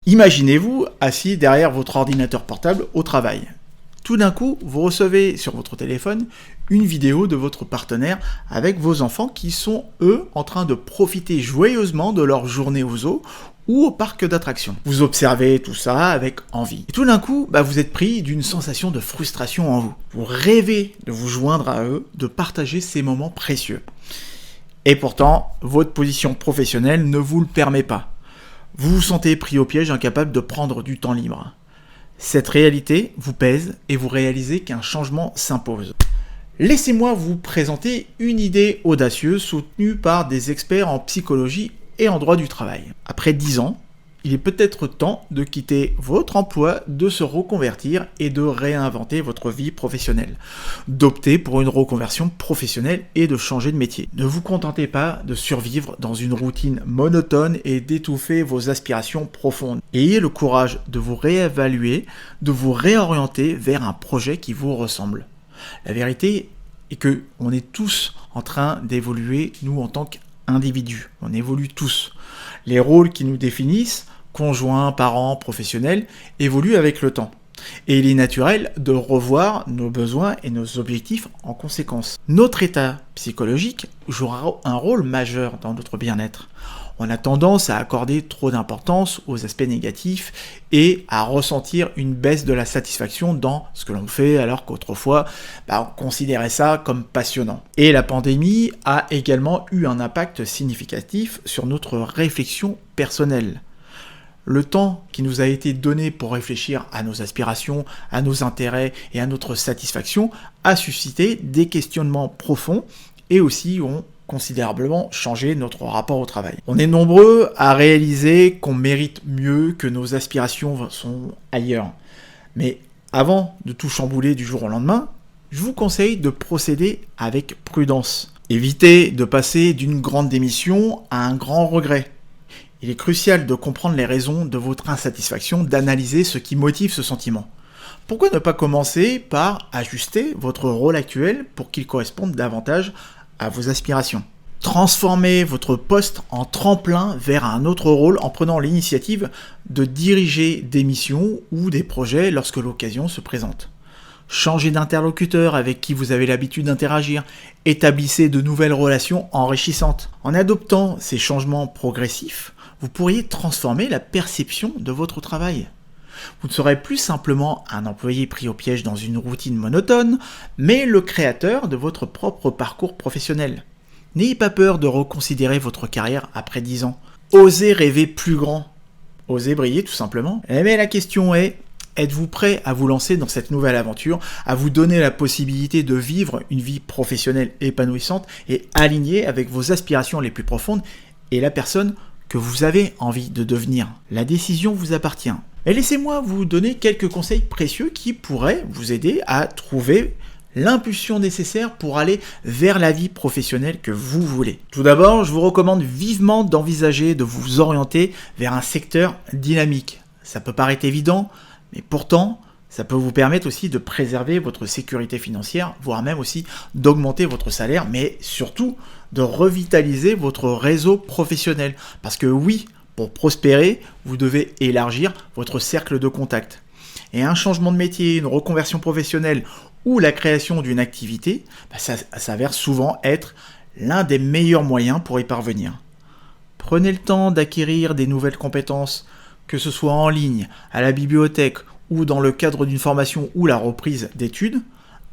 Imaginez-vous assis derrière votre ordinateur portable au travail. Tout d'un coup, vous recevez sur votre téléphone une vidéo de votre partenaire avec vos enfants qui sont, eux, en train de profiter joyeusement de leur journée au zoo ou au parc d'attractions. Vous observez tout ça avec envie. Et tout d'un coup, vous êtes pris d'une sensation de frustration en vous. Vous rêvez de vous joindre à eux, de partager ces moments précieux. Et pourtant, votre position professionnelle ne vous le permet pas. Vous vous sentez pris au piège, incapable de prendre du temps libre. Cette réalité vous pèse et vous réalisez qu'un changement s'impose. Laissez-moi vous présenter une idée audacieuse soutenue par des experts en psychologie et en droit du travail. Après 10 ans, il est peut-être temps de quitter votre emploi, de se reconvertir et de réinventer votre vie professionnelle. D'opter pour une reconversion professionnelle et de changer de métier. Ne vous contentez pas de survivre dans une routine monotone et d'étouffer vos aspirations profondes. Ayez le courage de vous réévaluer, de vous réorienter vers un projet qui vous ressemble. La vérité est que on est tous en train d'évoluer, nous en tant qu'individus. On évolue tous. Les rôles qui nous définissent, conjoints, parents, professionnels, évoluent avec le temps. Et il est naturel de revoir nos besoins et nos objectifs en conséquence. Notre état psychologique jouera un rôle majeur dans notre bien-être. On a tendance à accorder trop d'importance aux aspects négatifs et à ressentir une baisse de la satisfaction dans ce que l'on fait, alors qu'autrefois, on considérait ça comme passionnant. Et la pandémie a également eu un impact significatif sur notre réflexion personnelle. Le temps qui nous a été donné pour réfléchir à nos aspirations, à nos intérêts et à notre satisfaction a suscité des questionnements profonds et aussi ont considérablement changé notre rapport au travail. On est nombreux à réaliser qu'on mérite mieux, que nos aspirations sont ailleurs. Mais avant de tout chambouler du jour au lendemain, je vous conseille de procéder avec prudence. Évitez de passer d'une grande démission à un grand regret. Il est crucial de comprendre les raisons de votre insatisfaction, d'analyser ce qui motive ce sentiment. Pourquoi ne pas commencer par ajuster votre rôle actuel pour qu'il corresponde davantage à vos aspirations. Transformez votre poste en tremplin vers un autre rôle en prenant l'initiative de diriger des missions ou des projets lorsque l'occasion se présente. Changez d'interlocuteur avec qui vous avez l'habitude d'interagir. Établissez de nouvelles relations enrichissantes. En adoptant ces changements progressifs, vous pourriez transformer la perception de votre travail. Vous ne serez plus simplement un employé pris au piège dans une routine monotone, mais le créateur de votre propre parcours professionnel. N'ayez pas peur de reconsidérer votre carrière après 10 ans. Osez rêver plus grand. Osez briller tout simplement. Mais la question est, êtes-vous prêt à vous lancer dans cette nouvelle aventure, à vous donner la possibilité de vivre une vie professionnelle épanouissante et alignée avec vos aspirations les plus profondes et la personne que vous avez envie de devenir? La décision vous appartient. Et laissez-moi vous donner quelques conseils précieux qui pourraient vous aider à trouver l'impulsion nécessaire pour aller vers la vie professionnelle que vous voulez. Tout d'abord, je vous recommande vivement d'envisager de vous orienter vers un secteur dynamique. Ça peut paraître évident, mais pourtant, ça peut vous permettre aussi de préserver votre sécurité financière, voire même aussi d'augmenter votre salaire, mais surtout de revitaliser votre réseau professionnel. Parce que oui, pour prospérer, vous devez élargir votre cercle de contacts. Et un changement de métier, une reconversion professionnelle ou la création d'une activité, ça s'avère souvent être l'un des meilleurs moyens pour y parvenir. Prenez le temps d'acquérir des nouvelles compétences, que ce soit en ligne, à la bibliothèque ou dans le cadre d'une formation ou la reprise d'études.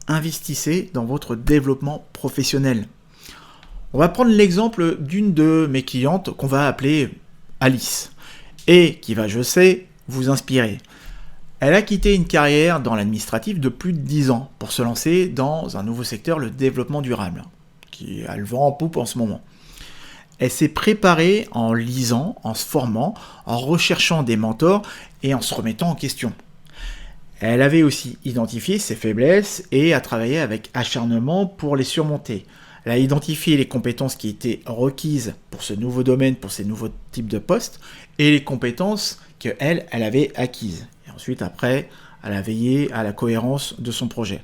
Investissez dans votre développement professionnel. On va prendre l'exemple d'une de mes clientes qu'on va appeler Alice, et qui va, je sais, vous inspirer. Elle a quitté une carrière dans l'administratif de plus de 10 ans pour se lancer dans un nouveau secteur, le développement durable, qui a le vent en poupe en ce moment. Elle s'est préparée en lisant, en se formant, en recherchant des mentors et en se remettant en question. Elle avait aussi identifié ses faiblesses et a travaillé avec acharnement pour les surmonter. Elle a identifié les compétences qui étaient requises pour ce nouveau domaine, pour ces nouveaux types de postes, et les compétences qu'elle avait acquises. Et ensuite, après, elle a veillé à la cohérence de son projet.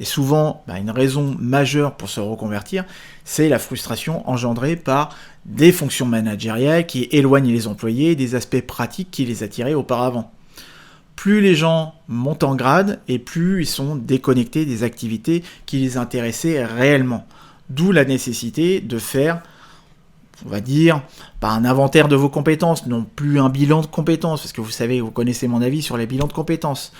Et souvent, une raison majeure pour se reconvertir, c'est la frustration engendrée par des fonctions managériales qui éloignent les employés des aspects pratiques qui les attiraient auparavant. Plus les gens montent en grade et plus ils sont déconnectés des activités qui les intéressaient réellement. D'où la nécessité de faire, on va dire, pas un inventaire de vos compétences, non plus un bilan de compétences, parce que vous connaissez mon avis sur les bilans de compétences,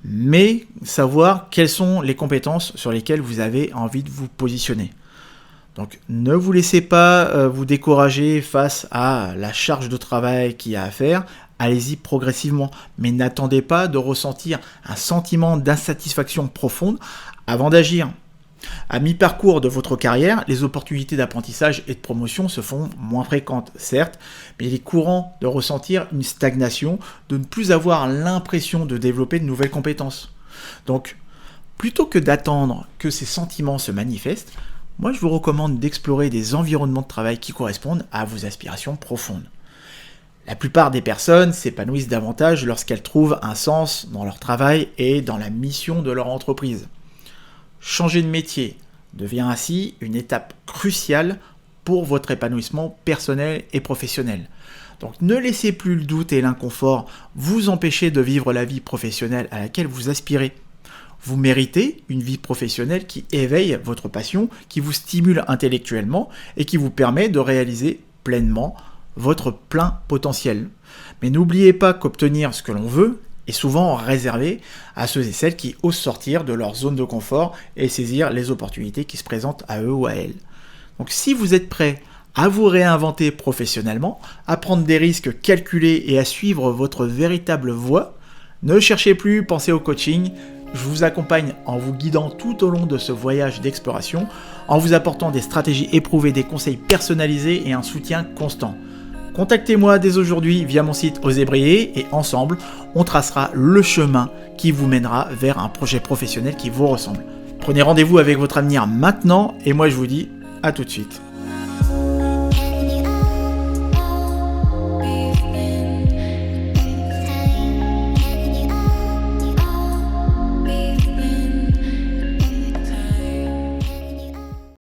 mais savoir quelles sont les compétences sur lesquelles vous avez envie de vous positionner. Donc ne vous laissez pas vous décourager face à la charge de travail qu'il y a à faire, allez-y progressivement, mais n'attendez pas de ressentir un sentiment d'insatisfaction profonde avant d'agir. À mi-parcours de votre carrière, les opportunités d'apprentissage et de promotion se font moins fréquentes, certes, mais il est courant de ressentir une stagnation, de ne plus avoir l'impression de développer de nouvelles compétences. Donc, plutôt que d'attendre que ces sentiments se manifestent, moi je vous recommande d'explorer des environnements de travail qui correspondent à vos aspirations profondes. La plupart des personnes s'épanouissent davantage lorsqu'elles trouvent un sens dans leur travail et dans la mission de leur entreprise. Changer de métier devient ainsi une étape cruciale pour votre épanouissement personnel et professionnel. Donc ne laissez plus le doute et l'inconfort vous empêcher de vivre la vie professionnelle à laquelle vous aspirez. Vous méritez une vie professionnelle qui éveille votre passion, qui vous stimule intellectuellement et qui vous permet de réaliser pleinement votre plein potentiel. Mais n'oubliez pas qu'obtenir ce que l'on veut est souvent réservé à ceux et celles qui osent sortir de leur zone de confort et saisir les opportunités qui se présentent à eux ou à elles. Donc si vous êtes prêt à vous réinventer professionnellement, à prendre des risques calculés et à suivre votre véritable voie, ne cherchez plus, pensez au coaching. Je vous accompagne en vous guidant tout au long de ce voyage d'exploration, en vous apportant des stratégies éprouvées, des conseils personnalisés et un soutien constant. Contactez-moi dès aujourd'hui via mon site Osez Briller et ensemble, on tracera le chemin qui vous mènera vers un projet professionnel qui vous ressemble. Prenez rendez-vous avec votre avenir maintenant et moi je vous dis à tout de suite.